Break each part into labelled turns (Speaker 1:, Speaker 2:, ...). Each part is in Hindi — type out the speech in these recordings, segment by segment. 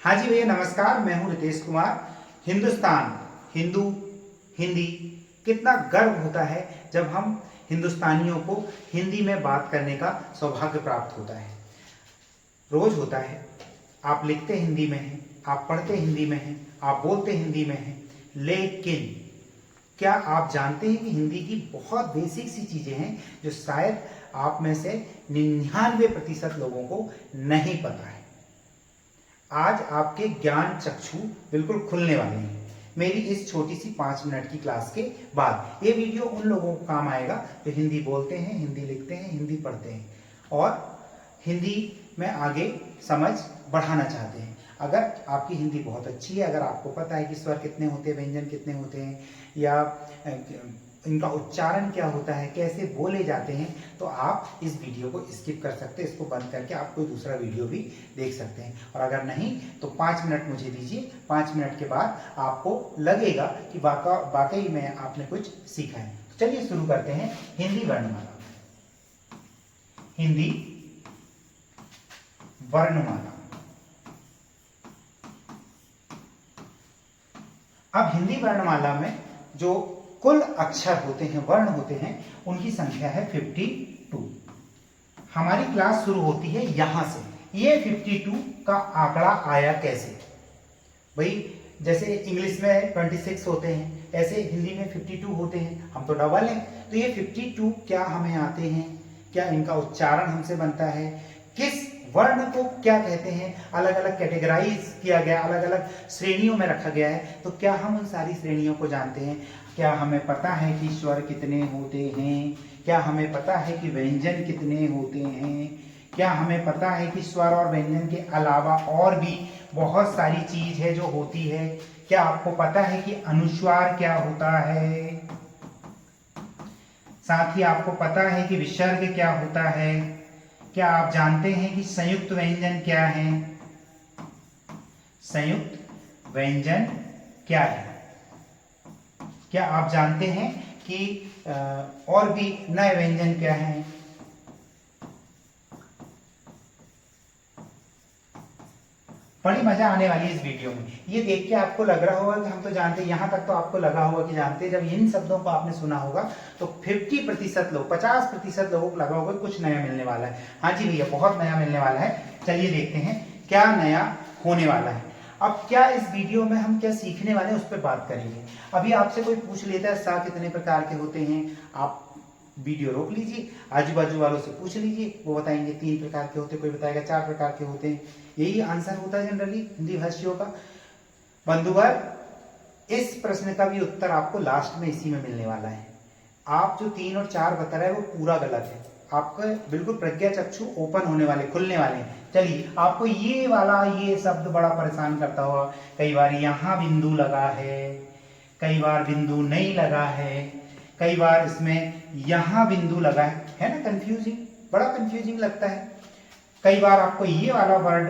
Speaker 1: हाँ जी भैया नमस्कार, मैं हूं रितेश कुमार। हिंदुस्तान, हिंदू, हिंदी, कितना गर्व होता है जब हम हिंदुस्तानियों को हिंदी में बात करने का सौभाग्य प्राप्त होता है। रोज होता है, आप लिखते हिंदी में हैं, आप पढ़ते हिंदी में हैं, आप बोलते हिंदी में हैं, लेकिन क्या आप जानते हैं कि हिंदी की बहुत बेसिक सी चीजें हैं जो शायद आप में से 99% लोगों को नहीं पता है। आज आपके ज्ञान चक्षु बिल्कुल खुलने वाले हैं मेरी इस छोटी सी 5 मिनट की क्लास के बाद। ये वीडियो उन लोगों को काम आएगा जो हिंदी बोलते हैं, हिंदी लिखते हैं, हिंदी पढ़ते हैं और हिंदी में आगे समझ बढ़ाना चाहते हैं। अगर आपकी हिंदी बहुत अच्छी है, अगर आपको पता है कि स्वर कितने होते हैं, व्यंजन कितने होते हैं, या इनका उच्चारण क्या होता है, कैसे बोले जाते हैं, तो आप इस वीडियो को स्किप कर सकते हैं। इसको बंद करके आप कोई दूसरा वीडियो भी देख सकते हैं। और अगर नहीं तो 5 मिनट मुझे दीजिए, 5 मिनट के बाद आपको लगेगा कि वाकई में आपने कुछ सीखा है। तो चलिए शुरू करते हैं। हिंदी वर्णमाला। हिंदी वर्णमाला। अब हिंदी वर्णमाला में जो कुल अक्षर होते हैं, वर्ण होते हैं, उनकी संख्या है 52। हमारी क्लास शुरू होती है यहां से। ये 52 का आंकड़ा आया कैसे? भाई जैसे इंग्लिश में 26 होते हैं, ऐसे हिंदी में 52 होते हैं, हम तो डबल हैं। तो ये 52 क्या हमें आते हैं? क्या इनका उच्चारण हमसे बनता है? किस वर्ण को क्या कहते हैं? अलग अलग कैटेगराइज किया गया, अलग अलग श्रेणियों में रखा गया है। तो क्या हम उन सारी श्रेणियों को जानते हैं? क्या हमें पता है कि स्वर कितने होते हैं? क्या हमें पता है कि व्यंजन कितने होते हैं? क्या हमें पता है कि स्वर और व्यंजन के अलावा और भी बहुत सारी चीज है जो होती है? क्या आपको पता है कि अनुस्वार क्या होता है? साथ ही आपको पता है कि विसर्ग क्या होता है? क्या आप जानते हैं कि संयुक्त व्यंजन क्या है? संयुक्त व्यंजन क्या है? क्या आप जानते हैं कि और भी नए व्यंजन क्या हैं? बड़ी मजा आने वाली है इस वीडियो में। ये देख के आपको लग रहा होगा कि हम तो जानते हैं, यहां तक तो आपको लगा होगा कि जानते हैं। जब इन शब्दों को आपने सुना होगा तो 50% लोग, 50% लोगों को लगा होगा कुछ नया मिलने वाला है। हाँ जी भैया, बहुत नया मिलने वाला है। चलिए देखते हैं क्या नया होने वाला है। अब क्या इस वीडियो में हम क्या सीखने वाले हैं उस पर बात करेंगे। अभी आपसे कोई पूछ लेता है सा कितने प्रकार के होते हैं, आप वीडियो रोक लीजिए, आजू बाजू वालों से पूछ लीजिए, वो बताएंगे 3 प्रकार के होते हैं, कोई बताएगा 4 प्रकार के होते हैं। यही आंसर होता है जनरली हिंदी भाषियों का। बंधुवर, इस प्रश्न का भी उत्तर आपको लास्ट में इसी में मिलने वाला है। आप जो 3 और 4 बता रहे हैं वो पूरा गलत है। आपका बिल्कुल प्रज्ञा चक्षु ओपन होने वाले, खुलने वाले हैं। चलिए, आपको ये वाला ये शब्द बड़ा परेशान करता हुआ, कई बार यहाँ बिंदु लगा है, कई बार बिंदु नहीं लगा है, कई बार इसमें यहाँ बिंदु लगा है ना? कंफ्यूजिंग, बड़ा कंफ्यूजिंग लगता है। कई बार आपको ये वाला वर्ड,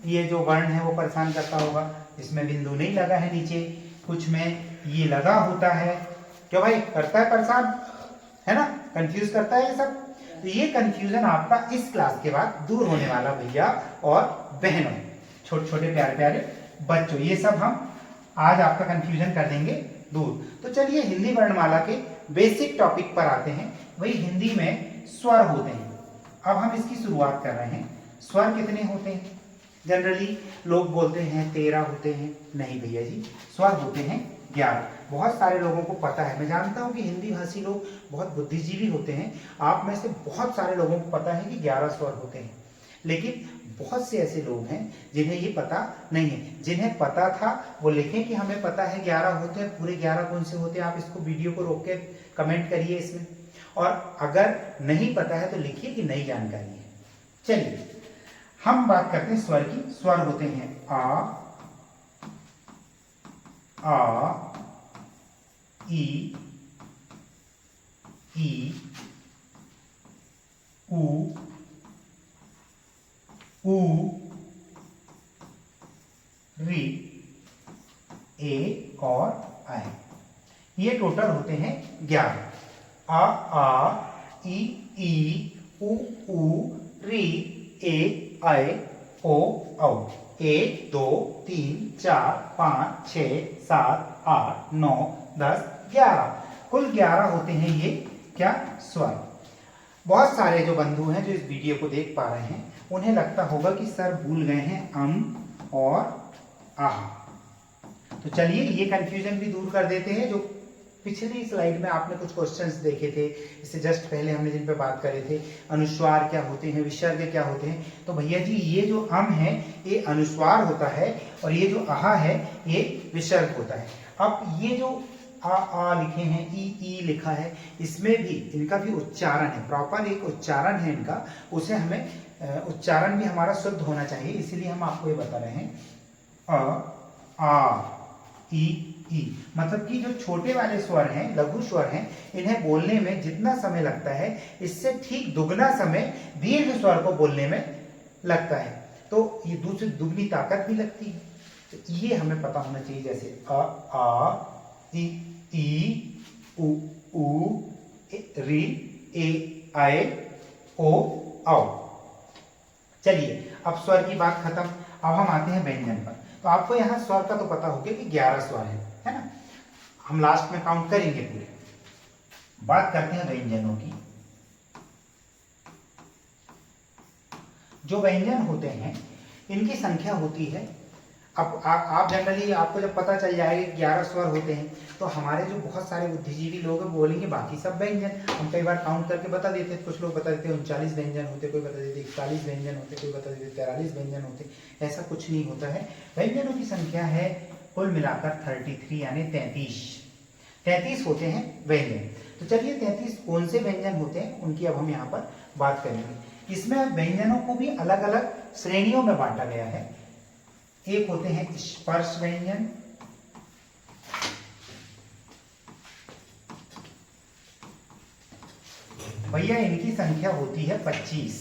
Speaker 1: ये जो वर्ण है वो परेशान करता होगा, इसमें बिंदु नहीं लगा है नीचे, कुछ में ये लगा होता है। क्यों भाई, करता है परेशान, है ना? कंफ्यूज करता है ये सब। तो ये कंफ्यूजन आपका इस क्लास के बाद दूर होने वाला भैया और बहनों, छोटे छोटे प्यारे प्यारे बच्चों, ये सब हम आज आपका कंफ्यूजन कर देंगे दूर। तो चलिए हिंदी वर्णमाला के बेसिक टॉपिक पर आते हैं। वही हिंदी में स्वर होते हैं। अब हम इसकी शुरुआत कर रहे हैं। स्वर कितने होते हैं? जनरली लोग बोलते हैं 13 होते हैं। नहीं भैया जी, स्वर होते हैं 11। बहुत सारे लोगों को पता है, मैं जानता हूं कि हिंदी भाषी लोग बहुत बुद्धिजीवी होते हैं। आप में से बहुत सारे लोगों को पता है कि 11 स्वर होते हैं, लेकिन बहुत से ऐसे लोग हैं जिन्हें ये पता नहीं है। जिन्हें पता था वो लिखें कि हमें पता है 11 होते हैं। पूरे 11 कौन से होते हैं? आप इसको वीडियो को रोक के कमेंट करिए इसमें। और अगर नहीं पता है तो लिखिए कि नई जानकारी है। चलिए हम बात करते हैं स्वर की। स्वर होते हैं आ, ई, उ, री, ए और आई। ये टोटल होते हैं 11। आ, ई, उ, री, ए, आई, ओ, औ। 1 2 3 4 5 6 7 8 9 10 11, कुल 11 होते हैं ये क्या स्वर। बहुत सारे जो बंधु हैं जो इस वीडियो को देख पा रहे हैं उन्हें लगता होगा कि सर भूल गए हैं अम और आह। तो चलिए ये कंफ्यूजन भी दूर कर देते हैं। जो पिछली स्लाइड में आपने कुछ क्वेश्चंस देखे थे, इससे जस्ट पहले हमने जिन पे बात करे थे, अनुस्वार क्या होते हैं, विसर्ग क्या होते हैं, तो भैया जी ये जो अम है ये अनुस्वार होता है और ये जो आहा है ये विसर्ग होता है। अब ये जो आ लिखे हैं, ई लिखा है, इसमें भी इनका भी उच्चारण है, प्रॉपर एक उच्चारण है इनका, उसे हमें उच्चारण भी हमारा शुद्ध होना चाहिए, इसीलिए हम आपको ये बता रहे हैं। अ आ ई, मतलब कि जो छोटे वाले स्वर हैं, लघु स्वर हैं, इन्हें बोलने में जितना समय लगता है इससे ठीक दुगना समय दीर्घ स्वर को बोलने में लगता है। तो ये दूसरी दुगनी ताकत भी लगती है। तो ये हमें पता होना चाहिए, जैसे आ ई उ री ए आए ओ आओ। चलिए अब स्वर की बात खत्म, अब हम आते हैं व्यंजन पर। तो आपको यहाँ स्वर का तो पता होगा कि 11 स्वर है ना, हम लास्ट में काउंट करेंगे पूरे। बात करते हैं व्यंजनों की। जो व्यंजन होते हैं इनकी संख्या होती है, अब आप जनरली आपको जब पता चल जाएगा 11 स्वर होते हैं तो हमारे जो बहुत सारे बुद्धिजीवी लोग हैं बोलेंगे बाकी सब व्यंजन। हम कई बार काउंट करके बता देते हैं, कुछ लोग बता देते 39 व्यंजन होते, कोई बता देते 41 व्यंजन होते, कोई बता देते 43 व्यंजन होते। ऐसा कुछ नहीं होता है। व्यंजनों की संख्या है कुल मिलाकर 33 यानी 33 होते हैं व्यंजन। तो चलिए 33 कौन से व्यंजन होते हैं उनकी अब हम यहाँ पर बात करेंगे। इसमें व्यंजनों को भी अलग अलग श्रेणियों में बांटा गया है। एक होते हैं स्पर्श व्यंजन, भैया इनकी संख्या होती है 25।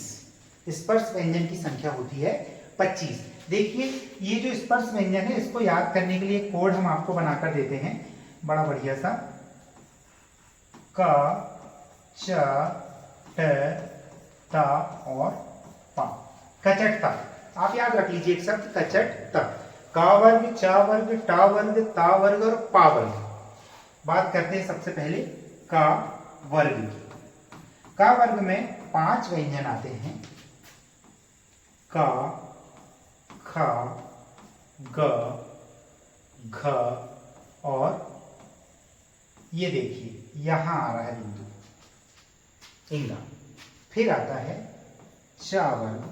Speaker 1: स्पर्श व्यंजन की संख्या होती है 25। देखिए ये जो स्पर्श व्यंजन है इसको याद करने के लिए कोड हम आपको बनाकर देते हैं, बड़ा बढ़िया सा। क च ट ता और पा, कचट ता। आप याद रख लीजिए एक शब्द कचट ता। का वर्ग, चा वर्ग, टा वर्ग, ता वर्ग और पा वर्ग। बात करते हैं सबसे पहले का वर्ग की। का वर्ग में 5 व्यंजन आते हैं, का, ख, ग, घ और ये देखिए यहां आ रहा है बिंदु इंगा। फिर आता है चा वर्ग,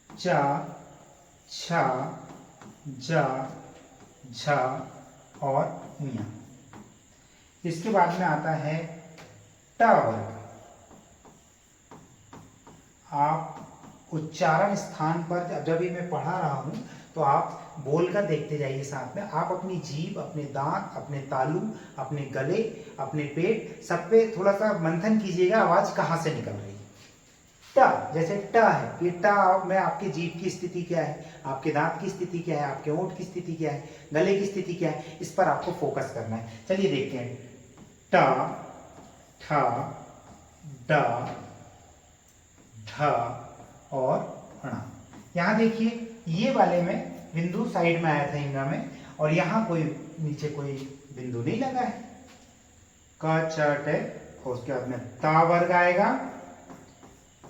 Speaker 1: चा, छा, जा, झा और मिया। इसके बाद में आता है टा वर्ग। आप उच्चारण स्थान पर जब भी मैं पढ़ा रहा हूं तो आप बोलकर देखते जाइए साथ में। आप अपनी जीभ, अपने दांत, अपने तालू, अपने गले, अपने पेट सब पे थोड़ा सा मंथन कीजिएगा आवाज कहां से निकल रही है। टा, जैसे टा है, ये टा में आपकी जीभ की स्थिति क्या है, आपके दांत की स्थिति क्या है, आपके होंठ की स्थिति क्या है, गले की स्थिति क्या है, इस पर आपको फोकस करना है। चलिए देखते हैं। टा, ठा, डा, ढा और णा। यहां देखिए ये वाले में बिंदु साइड में आया था इंगा में, और यहां कोई नीचे कोई बिंदु नहीं लगा है। का चट है और उसके बाद में ता वर्ग आएगा।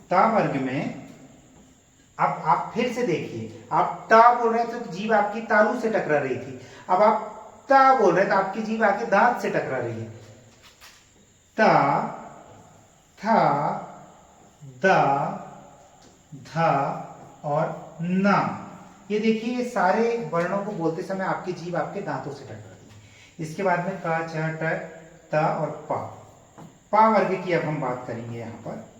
Speaker 1: ता वर्ग में अब आप फिर से देखिए, आप ता बोल रहे थे तो जीभ आपकी तालू से टकरा रही थी, अब आप ता बोल रहे थे आपकी जीभ आपके दांत से टकरा रही है। ता, था, दा, धा और ना। ये देखिए ये सारे वर्णों को बोलते समय आपकी जीभ आपके दांतों से टकरा रही है। इसके बाद में का, च, ट, ता और पा। पा वर्ग की अब हम बात करेंगे यहाँ पर।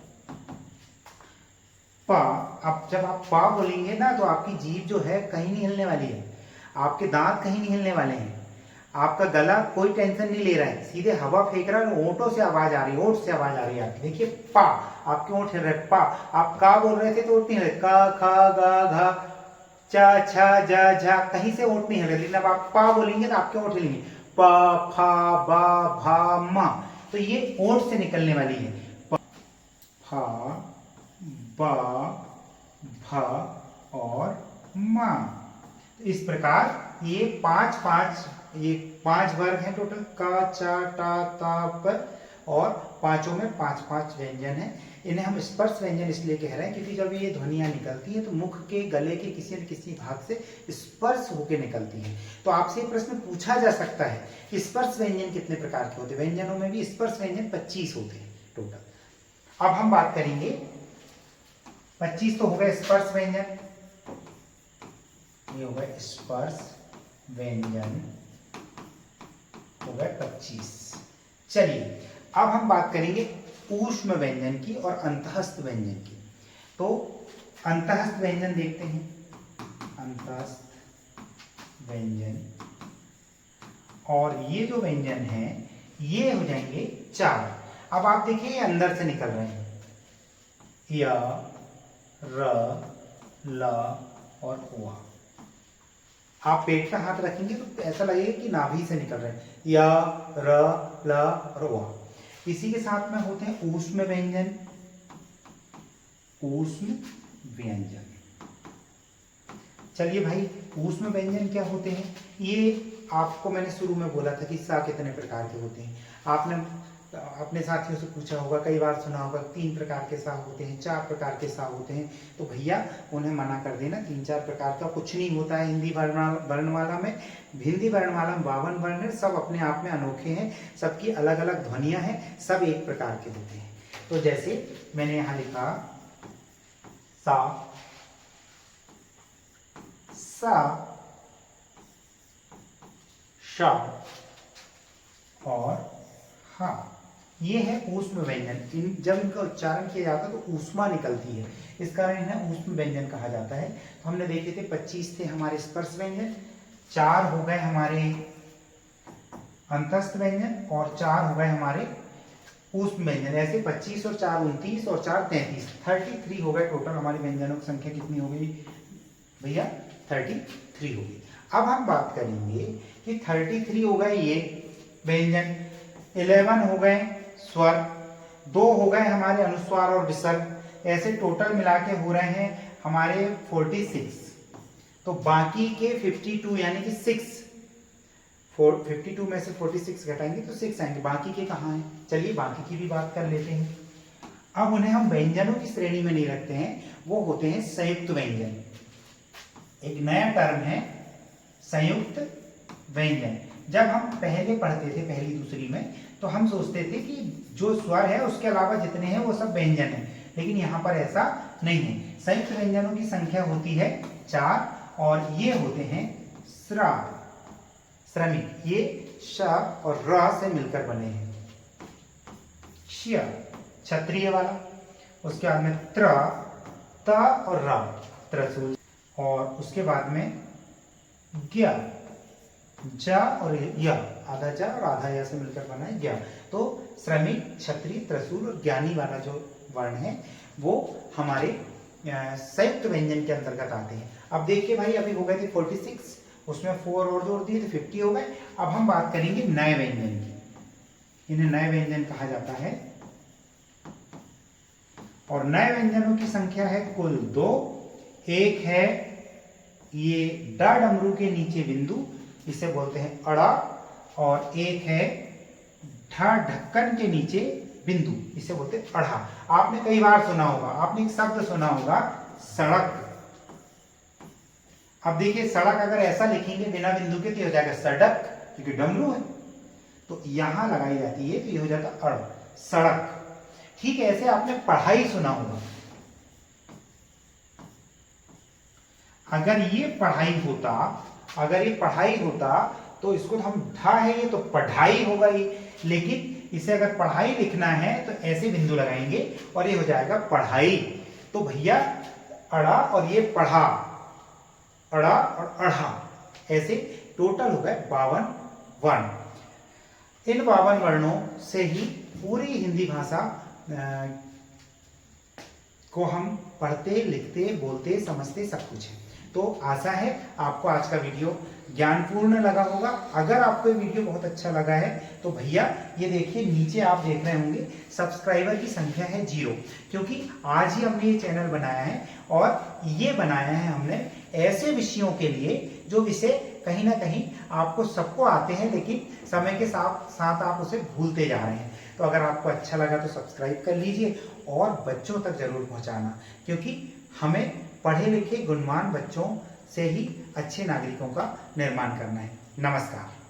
Speaker 1: पा, अब जब आप पा बोलेंगे ना तो आपकी जीभ जो है कहीं नहीं हिलने वाली है, आपके दांत कहीं नहीं हिलने वाले हैं, आपका गला कोई टेंशन नहीं ले रहा है, सीधे हवा फेंक रहा है, ओंठों से आवाज आ रही है, ओंठ से आवाज आ रही है आपकी। देखिए पा, आपके ओंठ हिल रहे। पा, आप का बोल रहे थे तो ओंठ नहीं हिल रहे, का, खा, गा, घा, चा, छा, जा, झा, कहीं से ओंठ नहीं हिल रहे। लेकिन अब आप पा बोलेंगे तो आपके ओंठ हिलेंगे, पा, फा, बा, भा, मा, तो ये ओंठ से निकलने वाली है। फा, बा, भा, और माँ। इस प्रकार ये पांच वर्ग हैं टोटल, का, चा, टा, ता, पर, और पांचों में 5-5 व्यंजन है। इन्हें हम स्पर्श व्यंजन इसलिए कह रहे हैं क्योंकि जब ये ध्वनियां निकलती हैं तो मुख के गले के किसी न किसी भाग से स्पर्श होकर निकलती है। तो आपसे ये प्रश्न पूछा जा सकता है कि स्पर्श व्यंजन कितने प्रकार के होते हैं। व्यंजनों में भी स्पर्श व्यंजन 25 होते हैं टोटल। अब हम बात करेंगे, 25 तो हो गए स्पर्श व्यंजन, ये हो गए स्पर्श व्यंजन हो गए 25। चलिए अब हम बात करेंगे ऊष्म व्यंजन की और अंतःस्थ व्यंजन की। तो अंतःस्थ व्यंजन देखते हैं, अंतःस्थ व्यंजन, और ये जो व्यंजन है ये हो जाएंगे 4। अब आप देखिए ये अंदर से निकल रहे हैं, य, र, ल और वा। आप पेट पे हाथ रखेंगे तो ऐसा लगेगा कि नाभि से निकल रहे हैं, य, र, ल और वा। इसी के साथ में होते हैं ऊष्म व्यंजन, ऊष्म व्यंजन। चलिए भाई, ऊष्म व्यंजन क्या होते हैं? ये आपको मैंने शुरू में बोला था कि सा कितने प्रकार के होते हैं। आपने अपने साथियों से पूछा होगा, कई बार सुना होगा 3 प्रकार के सा होते हैं, 4 प्रकार के सा होते हैं। तो भैया उन्हें मना कर देना, 3-4 प्रकार का कुछ नहीं होता है। हिंदी वर्णमाला में, हिंदी वर्णमाला में 52 वर्ण है, सब अपने आप में अनोखे हैं, सबकी अलग अलग ध्वनियां हैं, सब एक प्रकार के होते हैं। तो जैसे मैंने यहाँ लिखा सा, सा, शा और हा, ये है ऊष्म व्यंजन। जब इनका उच्चारण किया जाता है तो ऊष्मा निकलती है, इस कारण इन्हें ऊष्म व्यंजन कहा जाता है। तो हमने देखे थे 25 थे हमारे स्पर्श व्यंजन, 4 हो गए हमारे अंतस्थ व्यंजन और 4 हो गए हमारे ऊष्म व्यंजन। ऐसे 25 और 4 29 और 4 33, 33 हो गए टोटल। हमारे व्यंजनों की संख्या कितनी हो गई भैया? 33 हो गई। अब हम बात करेंगे कि 33 हो गए ये व्यंजन, 11 हो गए स्वर, 2 हो गए हमारे अनुस्वार और विसर्ग, ऐसे टोटल मिला के हो रहे हैं हमारे 46। तो बाकी के 52 यानी कि 52 में से 46 घटाएंगे तो 6 आएंगे, बाकी के कहाँ हैं? चलिए बाकी की भी बात कर लेते हैं। अब उन्हें हम व्यंजनों की श्रेणी में नहीं रखते हैं, वो होते हैं संयुक्त व्यंजन। एक नया टर्म है संयुक्त व्यंजन। जब हम पहले पढ़ते थे पहली दूसरी में तो हम सोचते थे कि जो स्वर है उसके अलावा जितने हैं वो सब व्यंजन है, लेकिन यहाँ पर ऐसा नहीं है। संयुक्त व्यंजनों की संख्या होती है 4 और ये होते हैं श्रा, श्रमिक, ये श और र से मिलकर बने हैं। श क्षत्रिय वाला, उसके बाद में त्र, त और र त्रसूल, और उसके बाद में ज्ञ, ज और य, आधा ज और आधा य से मिलकर बना है ज्ञ। तो श्रमिक, क्षत्रिय, त्रसूल और ज्ञानी वाला जो वर्ण है वो हमारे संयुक्त व्यंजन के अंतर्गत आते हैं। अब देखिए भाई, अभी हो गए थे 46, उसमें 4 और जोड़ दिए तो 50 हो गए। अब हम बात करेंगे नए व्यंजन की। इन्हें नए व्यंजन कहा जाता है और नए व्यंजनों की संख्या है कुल 2। एक है ये ड डमरू के नीचे बिंदु, इसे बोलते हैं अड़ा, और एक है ढ ढक्कन के नीचे बिंदु, इसे बोलते हैं अड़ा। आपने कई बार सुना होगा, आपने एक शब्द सुना होगा सड़क। अब देखिए सड़क अगर ऐसा लिखेंगे बिना बिंदु के तो हो जाएगा सड़क, क्योंकि डमरू है, तो यहां लगाई जाती है तो ये हो जाता अड़, सड़क। ठीक है, ऐसे आपने पढ़ाई सुना होगा। अगर ये पढ़ाई होता तो इसको हम ढा है ये तो पढ़ाई होगा ये, लेकिन इसे अगर पढ़ाई लिखना है तो ऐसे बिंदु लगाएंगे और ये हो जाएगा पढ़ाई। तो भैया अड़ा और ये पढ़ा, अड़ा और अढ़ा, ऐसे टोटल हो गए 52 वर्ण। इन 52 वर्णों से ही पूरी हिंदी भाषा को हम पढ़ते, लिखते, बोलते, समझते, सब कुछ है। तो आशा है आपको आज का वीडियो ज्ञानपूर्ण लगा होगा। अगर आपको ये वीडियो बहुत अच्छा लगा है तो भैया ये देखिए नीचे आप देख रहे होंगे सब्सक्राइबर की संख्या है 0, क्योंकि आज ही हमने ये चैनल बनाया है और ये बनाया है हमने ऐसे विषयों के लिए जो विषय कहीं ना कहीं आपको सबको आते हैं, लेकिन समय के साथ साथ आप उसे भूलते जा रहे हैं। तो अगर आपको अच्छा लगा तो सब्सक्राइब कर लीजिए और बच्चों तक जरूर पहुंचाना, क्योंकि हमें पढ़े लिखे गुणवान बच्चों से ही अच्छे नागरिकों का निर्माण करना है। नमस्कार।